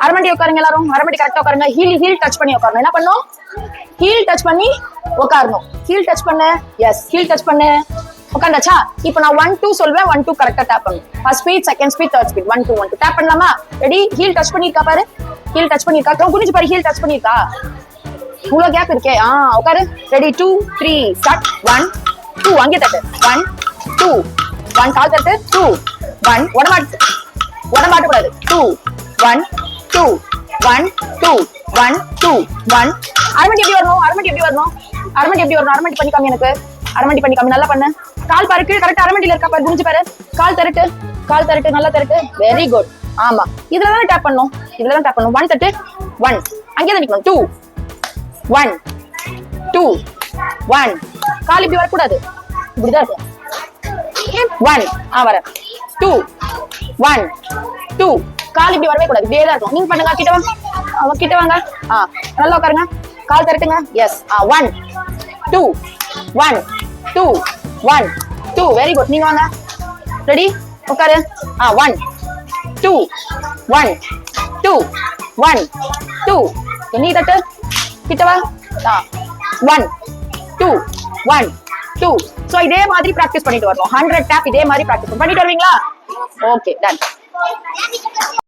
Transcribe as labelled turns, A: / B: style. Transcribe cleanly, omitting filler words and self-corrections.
A: அரமண்டி உட்காருங்க எல்லாரும். அரமண்டி கரெக்டா உட்காருங்க. ஹீல் டச் பண்ணி உட்காரணும். என்ன பண்ணும்? ஹீல் டச் பண்ணி உட்காரணும். ஹீல் டச் பண்ணு. எஸ், ஹீல் டச் பண்ணு. உட்காந்தாச்சா? இப்போ நான் 1 2 சொல்வேன். 1 2 கரெக்டா டேப் பண்ணணும். First speed, second speed, third speed. 1 2 1 2 tap பண்ணலாமா? ரெடி? ஹீல் டச் பண்ணிருக்கா பாரு. ஹீல் டச் பண்ணிருக்கா. குனிஞ்சு பாரு. ஹீல் டச் பண்ணிருக்கா. இவ்வளோ கேப் இருக்கே. உட்காரு. ரெடி? 2 3 ஸ்டார்ட். 1 2 அங்கே தட்டு. 1 2 1 கால் தட்டு. 2 1 உடமாட்டு கூடாது. 2 1 2 1 2 1 2 1. அரமண்டி எப்படி வரணும்? அரமண்டி எப்படி வரணும்? அரமண்டி பண்ணி காமி எனக்கு. அரமண்டி பண்ணி காமி. நல்லா பண்ணு. கால் பாரு. கீழே கரெக்டா அரமண்டில இருக்கா பாரு. குனிஞ்சு பாரு. கால் தரட்டு. நல்லா தரட்டு. Very good. ஆமா, இதுல தான் டேப் பண்ணணும். 1 தட்டு. 1 அங்கே தான் நிக்கணும். 2 1 2 1. கால் இப்படி வரக்கூடாது. இப்படிதான் இருக்கும். 1 வர. 2 1 2. கால் இப்படி வரவே கூடாது. இப்படியே தான் இருக்கும். நீங்க பண்ணுங்க. கிட்ட வாங்க. நல்லா உட்காருங்க. கால் தரட்டுங்க. எஸ். 1 2 1 2 1 2. Very good. நீங்க வாங்க. ரெடி? உட்காரு. 1 2 1 2 1 2. நீ தட்டு. கிட்ட வா. 1 2 1 2. சோ இதே மாதிரி பிராக்டிஸ் பண்ணிட்டு வரணும். 100 டேப் இதே மாதிரி பிராக்டிஸ் பண்ணிட்டு வருவீங்களா? Okay, ton.